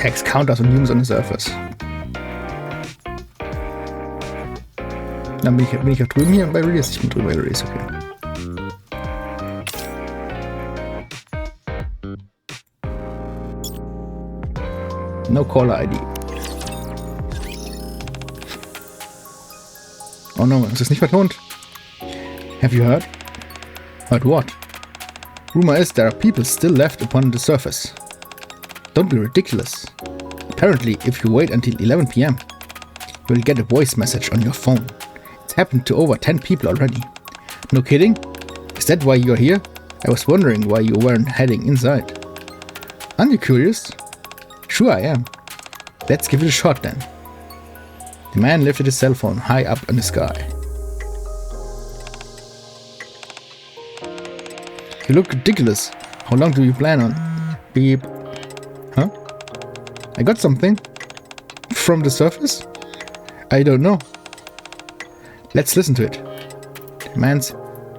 attacks counters on humans on the surface. Dann bin ich auch drüben hier bei Release. Ich bin drüben bei Release, okay. No caller ID. Oh no, ist das nicht vertont? Have you heard? Heard what? Rumor is there are people still left upon the surface. Don't be ridiculous. Apparently, if you wait until 11 PM, you will get a voice message on your phone. It's happened to over 10 people already. No kidding? Is that why you're here? I was wondering why you weren't heading inside. Aren't you curious? Sure I am. Let's give it a shot then. The man lifted his cell phone high up in the sky. You look ridiculous. How long do you plan on? Beep. Huh? I got something? From the surface? I don't know. Let's listen to it. The man's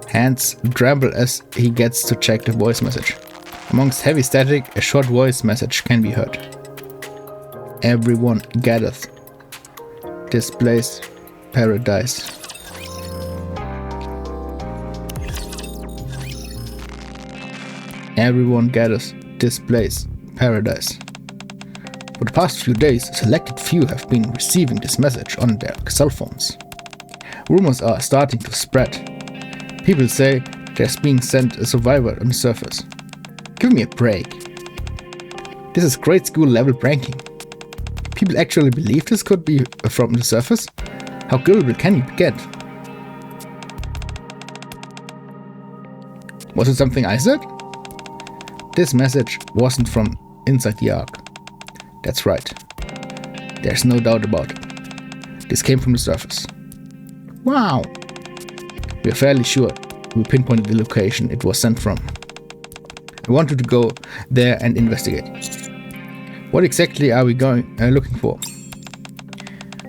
hands tremble as he gets to check the voice message. Amongst heavy static, a short voice message can be heard. Everyone gathereth. This place, paradise. Everyone gathers. This place, paradise. For the past few days, a selected few have been receiving this message on their cell phones. Rumors are starting to spread. People say there's being sent a survivor on the surface. Give me a break. This is grade school level pranking. People actually believe this could be from the surface? How gullible can you get? Was it something I said? This message wasn't from inside the Ark. That's right. There's no doubt about it. This came from the surface. Wow! We're fairly sure we pinpointed the location it was sent from. I want you to go there and investigate. What exactly are we looking for?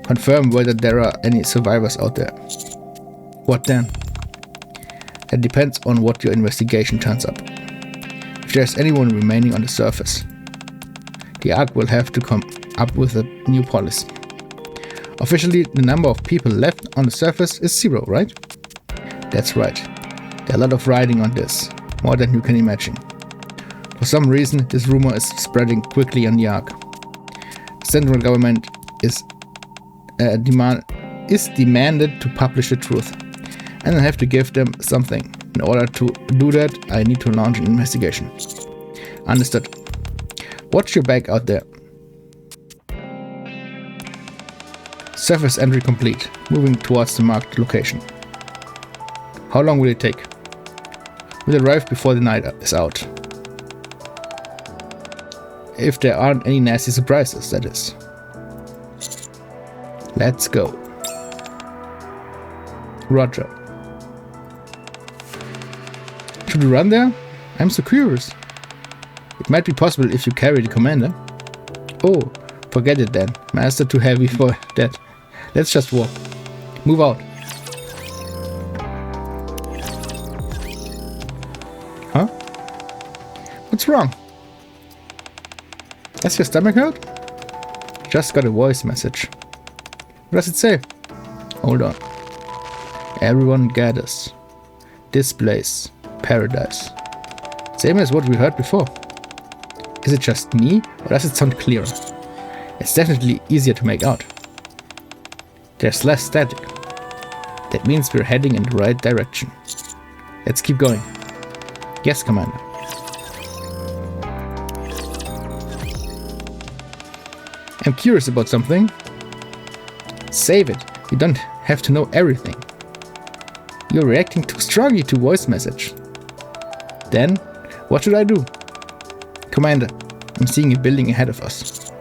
Confirm whether there are any survivors out there. What then? That depends on what your investigation turns up. If there's anyone remaining on the surface, the Ark will have to come up with a new policy. Officially, the number of people left on the surface is 0, right? That's right. There are a lot of riding on this, more than you can imagine. For some reason, this rumor is spreading quickly on the Ark. The central government is demanded to publish the truth, and I have to give them something. In order to do that, I need to launch an investigation. Understood. Watch your back out there. Surface entry complete. Moving towards the marked location. How long will it take? We'll arrive before the night is out. If there aren't any nasty surprises, that is. Let's go. Roger. Should we run there? I'm so curious. It might be possible if you carry the commander. Oh, forget it then. Master too heavy for that. Let's just walk. Move out. Huh? What's wrong? Does your stomach hurt? Just got a voice message. What does it say? Hold on. Everyone gathers. This place, paradise. Same as what we heard before. Is it just me, or does it sound clearer? It's definitely easier to make out. There's less static. That means we're heading in the right direction. Let's keep going. Yes, Commander. I'm curious about something. Save it. You don't have to know everything. You're reacting too strongly to voice message. Then, what should I do? Commander, I'm seeing a building ahead of us.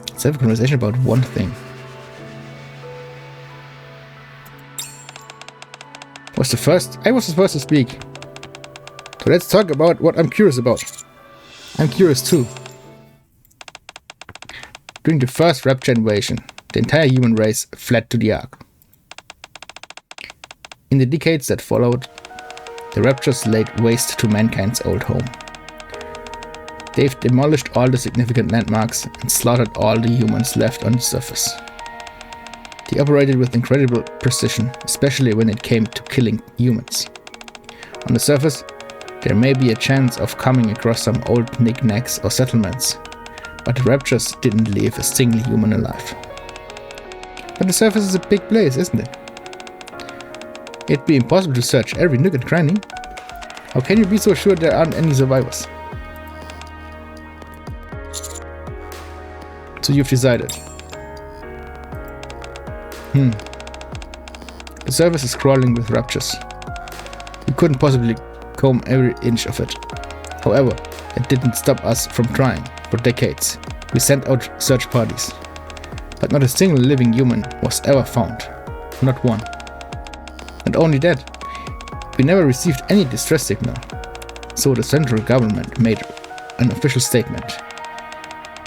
Let's have a conversation about one thing. I was the first to speak. So let's talk about what I'm curious about. I'm curious too. During the first Rapture invasion, the entire human race fled to the Ark. In the decades that followed, the Raptures laid waste to mankind's old home. They've demolished all the significant landmarks and slaughtered all the humans left on the surface. They operated with incredible precision, especially when it came to killing humans. On the surface, there may be a chance of coming across some old knickknacks or settlements, but the Raptures didn't leave a single human alive. But the surface is a big place, isn't it? It'd be impossible to search every nook and cranny. How can you be so sure there aren't any survivors? So you've decided. The surface is crawling with Raptures. We couldn't possibly comb every inch of it. However, it didn't stop us from trying. For decades, we sent out search parties. But not a single living human was ever found. Not one. Not only that, we never received any distress signal. So the central government made an official statement.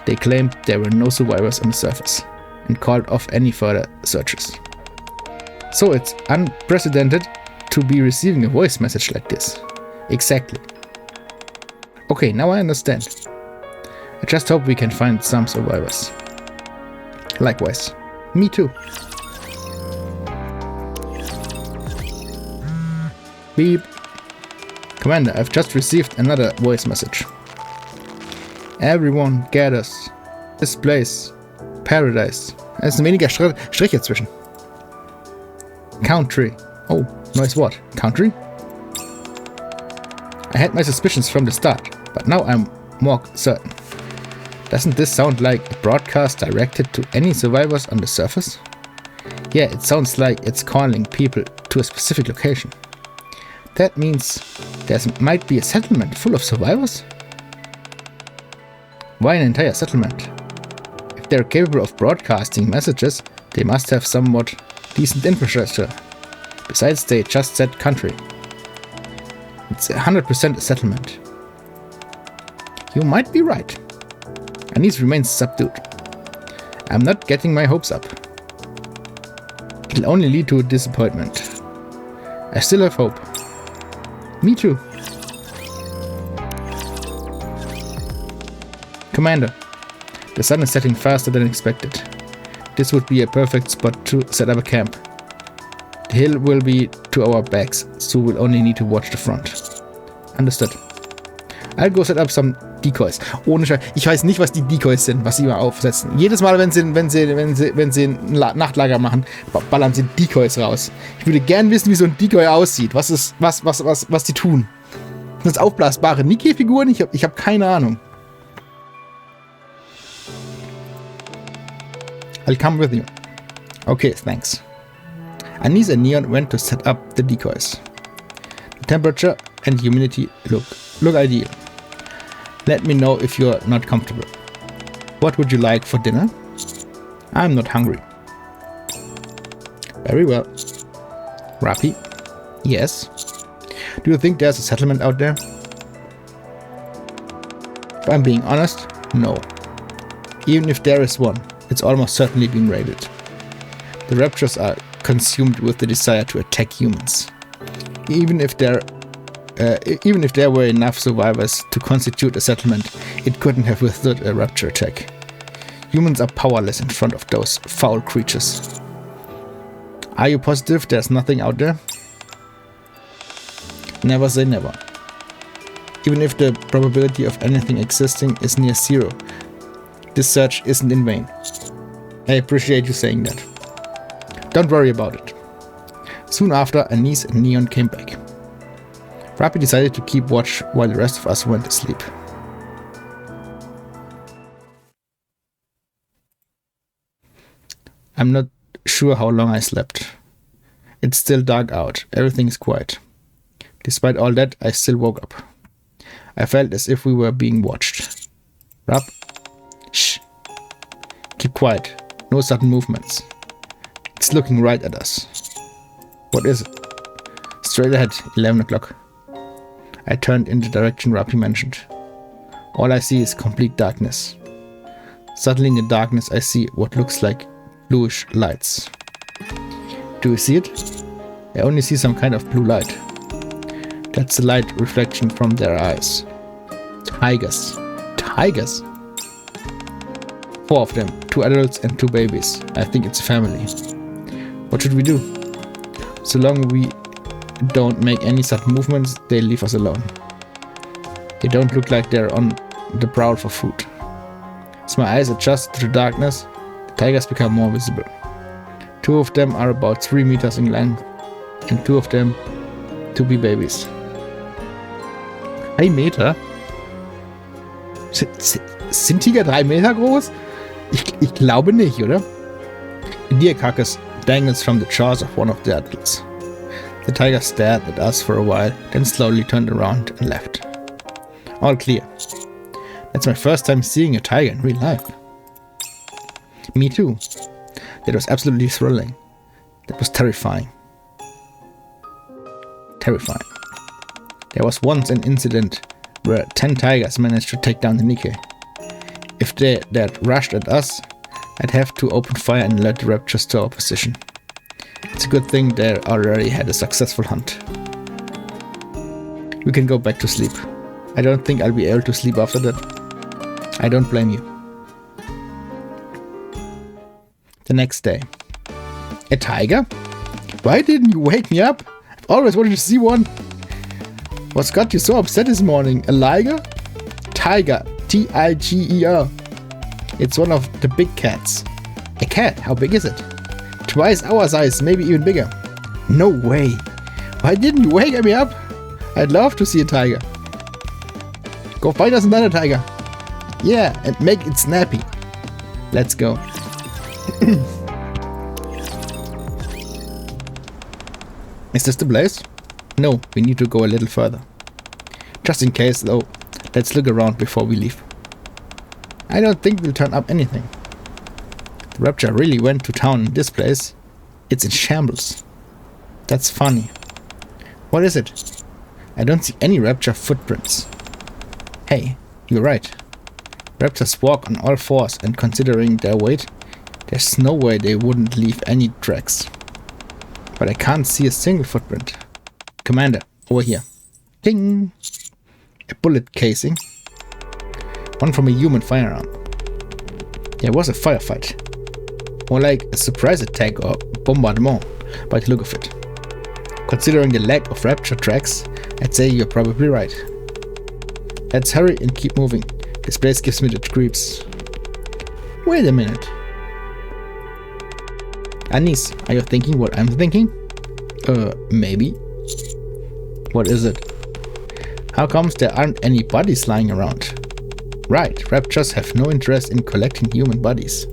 They claimed there were no survivors on the surface and called off any further searches. So it's unprecedented to be receiving a voice message like this. Exactly. Okay, now I understand. I just hope we can find some survivors. Likewise. Me too. Beep. Commander, I've just received another voice message. Everyone gathers. This place. Paradise. Es sind weniger Striche zwischen. Country. Oh, neues Wort. Country? I had my suspicions from the start, but now I'm more certain. Doesn't this sound like a broadcast directed to any survivors on the surface? Yeah, it sounds like it's calling people to a specific location. That means there might be a settlement full of survivors? Why an entire settlement? If they're capable of broadcasting messages, they must have somewhat decent infrastructure. Besides, they just said country. It's 100% a settlement. You might be right. Anis remains subdued. I'm not getting my hopes up. It'll only lead to disappointment. I still have hope. Me too. Commander, the sun is setting faster than expected. This would be a perfect spot to set up a camp. The hill will be to our backs, so we'll only need to watch the front. Understood. I'll go set up some Decoys. Ohne Scheiß. Ich weiß nicht, was die Decoys sind, was sie immer aufsetzen. Jedes Mal, wenn sie ein Nachtlager machen, ballern sie Decoys raus. Ich würde gern wissen, wie so ein Decoy aussieht. Was die tun. Sind das aufblasbare Nikke-Figuren? Ich hab keine Ahnung. I'll come with you. Okay, thanks. Anis and Neon went to set up the decoys. The temperature and humidity look ideal. Let me know if you're not comfortable. What would you like for dinner? I'm not hungry. Very well. Rappi? Yes. Do you think there's a settlement out there? If I'm being honest, no. Even if there is one, it's almost certainly been raided. The Raptures are consumed with the desire to attack humans. Even if there were enough survivors to constitute a settlement, it couldn't have withstood a Rapture attack. Humans are powerless in front of those foul creatures. Are you positive there's nothing out there? Never say never. Even if the probability of anything existing is near zero, this search isn't in vain. I appreciate you saying that. Don't worry about it. Soon after, Anis and Neon came back. Rappi decided to keep watch while the rest of us went to sleep. I'm not sure how long I slept. It's still dark out. Everything is quiet. Despite all that, I still woke up. I felt as if we were being watched. Rapp. Shh. Keep quiet. No sudden movements. It's looking right at us. What is it? Straight ahead, 11 o'clock. I turned in the direction Rappi mentioned. All I see is complete darkness. Suddenly in the darkness I see what looks like bluish lights. Do you see it? I only see some kind of blue light. That's the light reflection from their eyes. Tigers. Tigers. 4 of them. 2 adults and 2 babies. I think it's a family. What should we do? So long we don't make any sudden movements, they leave us alone. They don't look like they're on the prowl for food. As my eyes adjust to the darkness, the tigers become more visible. 2 of them are about 3 meters in length and 2 of them to be babies. 3 Meter? Sind Tiger 3 Meter groß? Ich glaube nicht, oder? A deer carcass dangles from the jaws of one of the adults. The tiger stared at us for a while, then slowly turned around and left. All clear. That's my first time seeing a tiger in real life. Me too. That was absolutely thrilling. That was terrifying. Terrifying. There was once an incident where 10 tigers managed to take down the Nikke. If that rushed at us, I'd have to open fire and alert the raptors to our position. It's a good thing they already had a successful hunt. We can go back to sleep. I don't think I'll be able to sleep after that. I don't blame you. The next day. A tiger? Why didn't you wake me up? I've always wanted to see one. What's got you so upset this morning? A liger? Tiger. Tiger. It's one of the big cats. A cat? How big is it? Twice our size, maybe even bigger. No way. Why didn't you wake me up? I'd love to see a tiger. Go find us another tiger. Yeah, and make it snappy. Let's go. Is this the place? No, we need to go a little further. Just in case though, let's look around before we leave. I don't think we'll turn up anything. The raptor really went to town in this place. It's in shambles. That's funny. What is it? I don't see any raptor footprints. Hey, you're right. Raptors walk on all fours, and considering their weight, there's no way they wouldn't leave any tracks. But I can't see a single footprint. Commander, over here. Ding! A bullet casing. One from a human firearm. There was a firefight. More like a surprise attack or bombardment by the look of it. Considering the lack of raptor tracks, I'd say you're probably right. Let's hurry and keep moving. This place gives me the creeps. Wait a minute. Anis, are you thinking what I'm thinking? Maybe. What is it? How comes there aren't any bodies lying around? Right, raptors have no interest in collecting human bodies.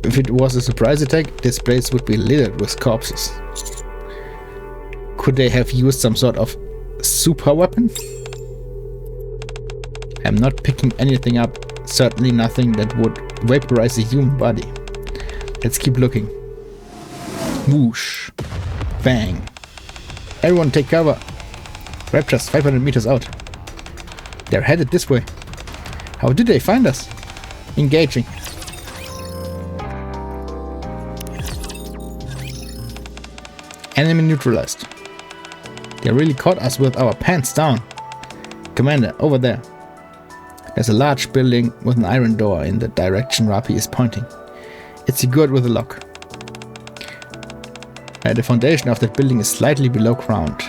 If it was a surprise attack, this place would be littered with corpses. Could they have used some sort of super weapon? I'm not picking anything up, certainly nothing that would vaporize a human body. Let's keep looking. Whoosh. Bang. Everyone take cover. Raptors 500 meters out. They're headed this way. How did they find us? Engaging. Enemy neutralized. They really caught us with our pants down. Commander, over there. There's a large building with an iron door in the direction Rapi is pointing. It's secured with a lock. The foundation of that building is slightly below ground.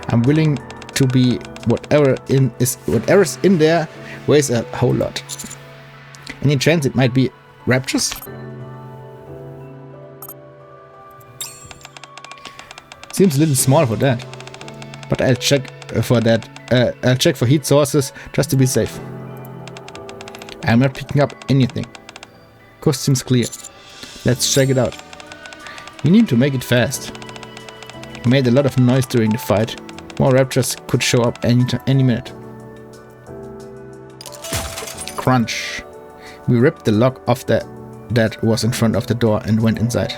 I'm willing to be whatever's in there weighs a whole lot. Any chance it might be raptors? Seems a little small for that, but I'll check for that. I'll check for heat sources just to be safe. I'm not picking up anything. Coast seems clear. Let's check it out. We need to make it fast. We made a lot of noise during the fight. More raptors could show up any minute. Crunch. We ripped the lock off that was in front of the door and went inside.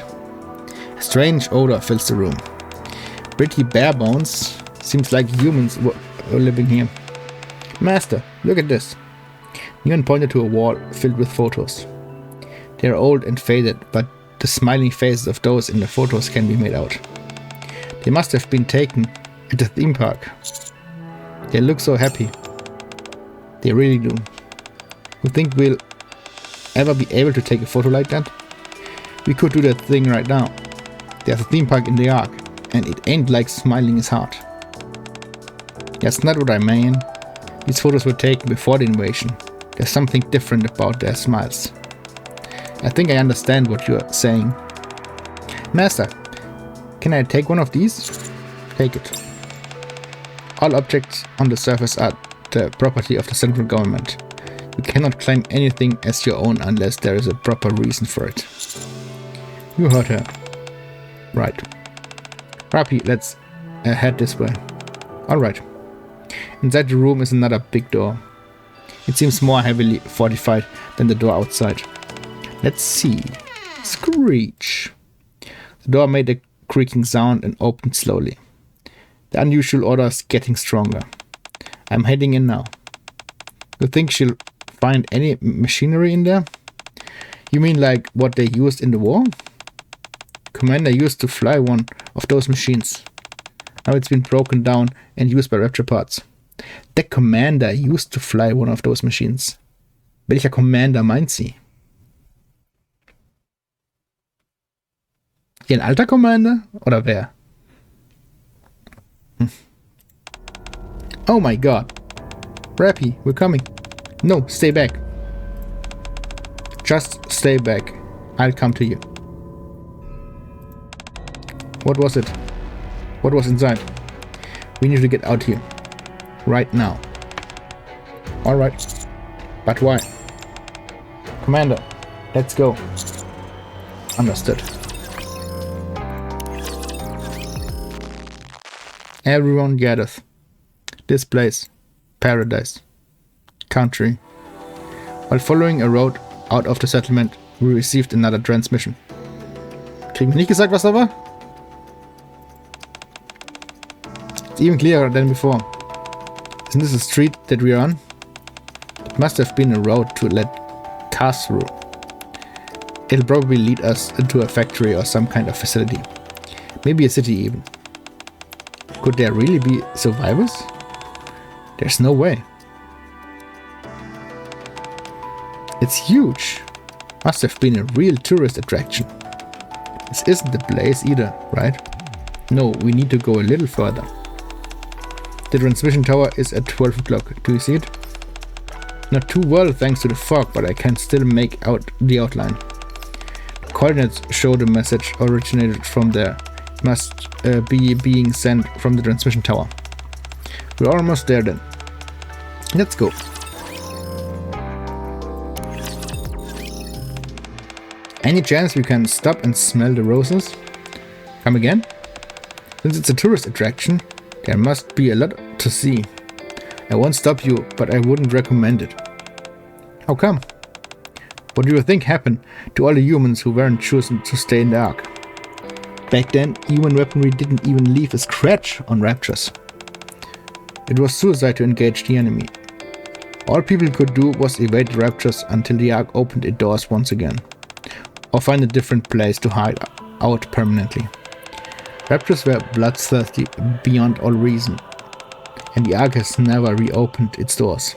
A strange odor fills the room. Pretty bare bones. Seems like humans were living here. Master, look at this. Nguyen pointed to a wall filled with photos. They are old and faded, but the smiling faces of those in the photos can be made out. They must have been taken at the theme park. They look so happy. They really do. You think we'll ever be able to take a photo like that? We could do that thing right now. There's a theme park in the Ark, and it ain't like smiling is hard. That's not what I mean. These photos were taken before the invasion. There's something different about their smiles. I think I understand what you're saying. Master, can I take one of these? Take it. All objects on the surface are the property of the central government. You cannot claim anything as your own unless there is a proper reason for it. You heard her. Right. Rapi, let's head this way. Alright. Inside the room is another big door. It seems more heavily fortified than the door outside. Let's see. Screech. The door made a creaking sound and opened slowly. The unusual odor is getting stronger. I'm heading in now. You think she'll find any machinery in there? You mean like what they used in the war? Commander used to fly one of those machines. Now it's been broken down and used by Rapture parts. Der Commander used to fly one of those machines. Welcher Commander meint sie? Hier ein alter Commander? Oder wer? Oh my god. Rapi, we're coming. No, stay back. Just stay back. I'll come to you. What was it? What was inside? We need to get out here. Right now. Alright. But why? Commander, let's go. Understood. Everyone gathers. This place. Paradise. Country. While following a road out of the settlement, we received another transmission. Kriegen wir nicht gesagt, was da war? It's even clearer than before. Isn't this a street that we are on? It must have been a road to let cars through. It'll probably lead us into a factory or some kind of facility. Maybe a city even. Could there really be survivors? There's no way. It's huge. Must have been a real tourist attraction. This isn't the place either, right? No, we need to go a little further. The transmission tower is at 12 o'clock. Do you see it? Not too well thanks to the fog, but I can still make out the outline. The coordinates show the message originated from there. It must be being sent from the transmission tower. We're almost there then. Let's go. Any chance we can stop and smell the roses? Come again? Since it's a tourist attraction, there must be a lot to see. I won't stop you, but I wouldn't recommend it. How come? What do you think happened to all the humans who weren't chosen to stay in the Ark? Back then, human weaponry didn't even leave a scratch on Raptures. It was suicide to engage the enemy. All people could do was evade the Raptures until the Ark opened its doors once again. Or find a different place to hide out permanently. Raptors were bloodthirsty beyond all reason, and the Ark has never reopened its doors.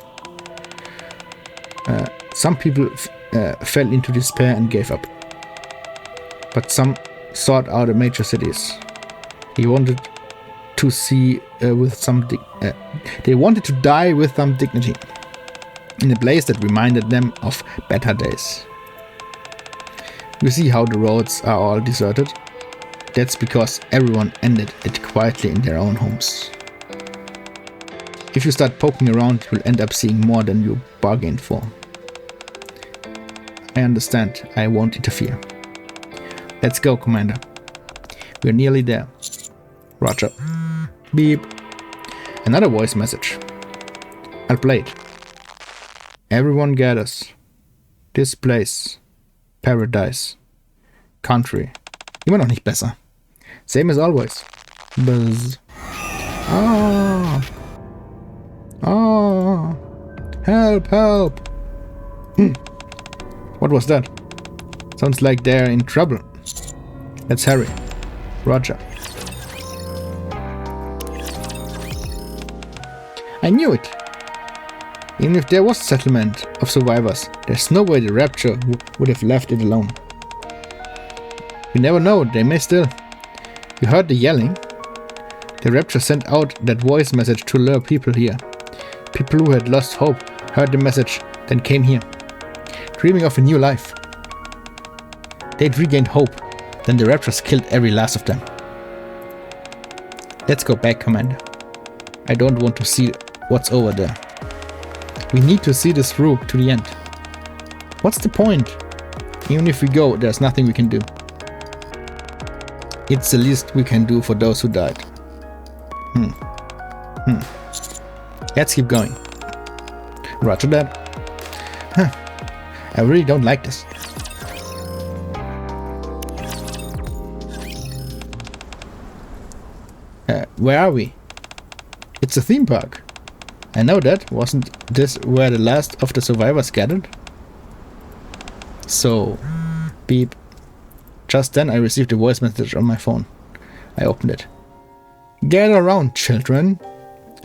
Some people fell into despair and gave up, but some sought out the major cities. They wanted to see with some they wanted to die with some dignity, in a place that reminded them of better days. You see how the roads are all deserted? That's because everyone ended it quietly in their own homes. If you start poking around, you'll end up seeing more than you bargained for. I understand. I won't interfere. Let's go, Commander. We're nearly there. Roger. Beep. Another voice message. I'll play it. Everyone gathers. This place. Paradise. Country. Immer noch nicht besser. Same as always. Buzz. Ah. Ah. Help, help. What was that? Sounds like they're in trouble. Let's hurry. Roger. I knew it. Even if there was a settlement of survivors, there's no way the Rapture would have left it alone. We never know, they may still. You heard the yelling? The Rapture sent out that voice message to lure people here. People who had lost hope heard the message, then came here, dreaming of a new life. They'd regained hope, then the Raptors killed every last of them. Let's go back, Commander. I don't want to see what's over there. We need to see this through to the end. What's the point? Even if we go, there's nothing we can do. It's the least we can do for those who died. Let's keep going. Roger that. I really don't like this. Where are we? It's a theme park. I know that. Wasn't this where the last of the survivors gathered? So, beep. Just then I received a voice message on my phone. I opened it. Gather around, children.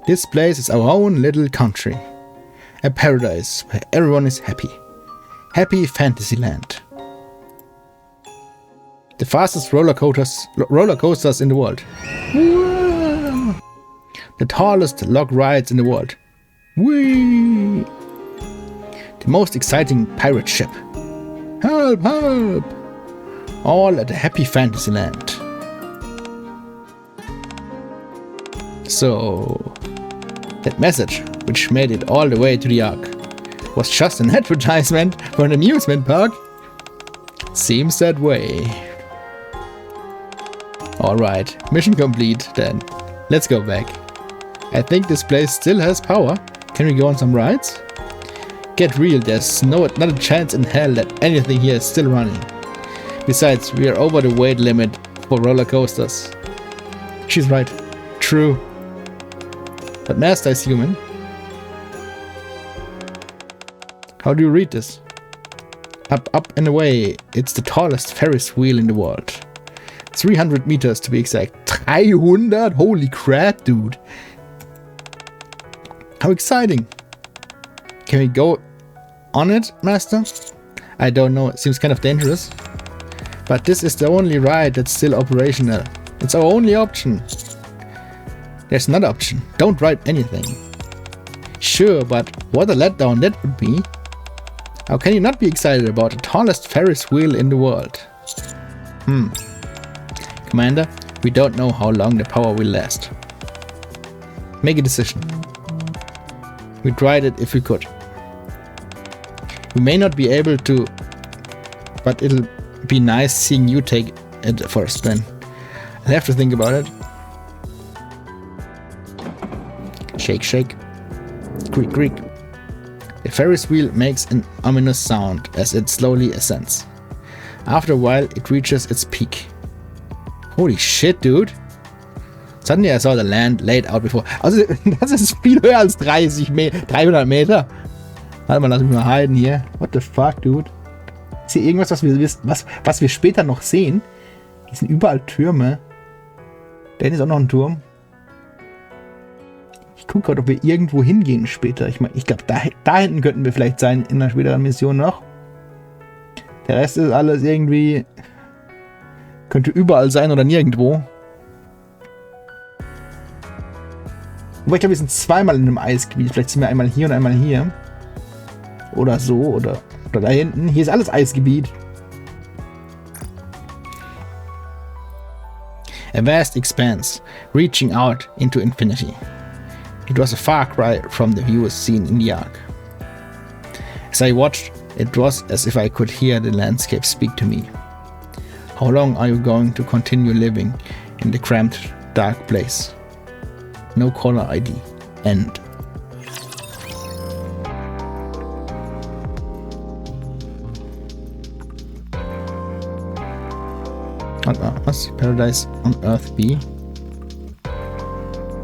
This place is our own little country. A paradise where everyone is happy. Happy Fantasyland. The fastest roller coasters in the world. Whoa. The tallest log rides in the world. Whee! The most exciting pirate ship. Help, help! All at a happy Fantasyland. So, that message, which made it all the way to the Ark, was just an advertisement for an amusement park? Seems that way. Alright, mission complete then. Let's go back. I think this place still has power. Can we go on some rides? Get real, there's not a chance in hell that anything here is still running. Besides, we are over the weight limit for roller coasters. She's right. True. But Master is human. How do you read this? Up, up and away. It's the tallest Ferris wheel in the world. 300 meters to be exact. 300? Holy crap, dude. How exciting. Can we go on it, Master? I don't know. It seems kind of dangerous. But this is the only ride that's still operational. It's our only option. There's another option. Don't ride anything. Sure, but what a letdown that would be. How can you not be excited about the tallest Ferris wheel in the world? Commander, we don't know how long the power will last. Make a decision. We'd ride it if we could. We may not be able to, but it'll be nice seeing you take it for a spin. I'll have to think about it. Shake, shake. Creak, creak. The Ferris wheel makes an ominous sound as it slowly ascends. After a while, it reaches its peak. Holy shit, dude. Suddenly I saw the land laid out before. Also, das ist viel höher als 300 Meter. Warte mal, lass mich mal halten hier. What the fuck, dude? Ist hier irgendwas, was wir später noch sehen? Hier sind überall Türme. Da hinten ist auch noch ein Turm. Ich gucke gerade, ob wir irgendwo hingehen später. Ich meine, ich glaube, da hinten könnten wir vielleicht sein in einer späteren Mission noch. Der Rest ist alles irgendwie... Könnte überall sein oder nirgendwo. Wobei ich glaube, wir sind zweimal in einem Eisgebiet. Vielleicht sind wir einmal hier und einmal hier. Oder so, oder da hinten. Hier ist alles Eisgebiet. A vast expanse, reaching out into infinity. It was a far cry from the views seen in the Ark. As I watched, it was as if I could hear the landscape speak to me. How long are you going to continue living in the cramped, dark place? No caller ID. End. Was? Paradise on Earth be?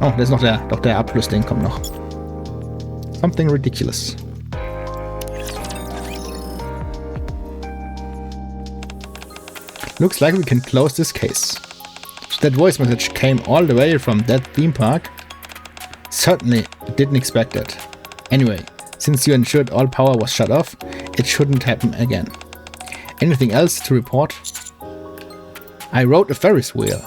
Oh, da ist noch der Abschlussding kommt noch. Something ridiculous. Looks like we can close this case. That voice message came all the way from that theme park. Certainly didn't expect it. Anyway, Since you ensured all power was shut off, it shouldn't happen again. Anything else to report? I rode a Ferris wheel.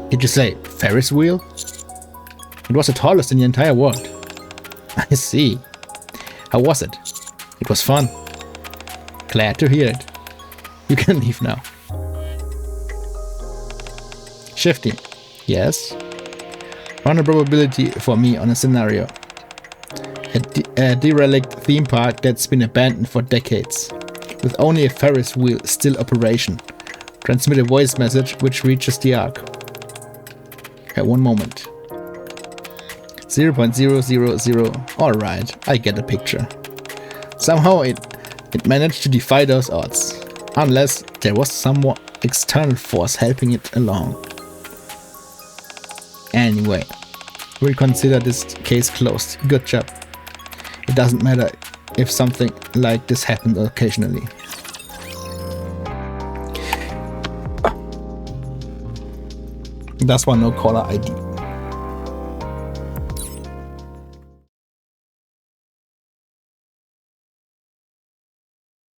Did you say Ferris wheel? It was the tallest in the entire world. I see. How was it? It was fun. Glad to hear it. You can leave now. Shifty. Yes. Run a probability for me on a scenario. A derelict theme park that's been abandoned for decades, with only a Ferris wheel still operation. Transmit a voice message which reaches the Ark. At 1 moment. 0.000. Alright, I get the picture. Somehow it managed to defy those odds. Unless there was some external force helping it along. Anyway, we'll consider this case closed. Good job. It doesn't matter if something like this happens occasionally. Das war no caller ID.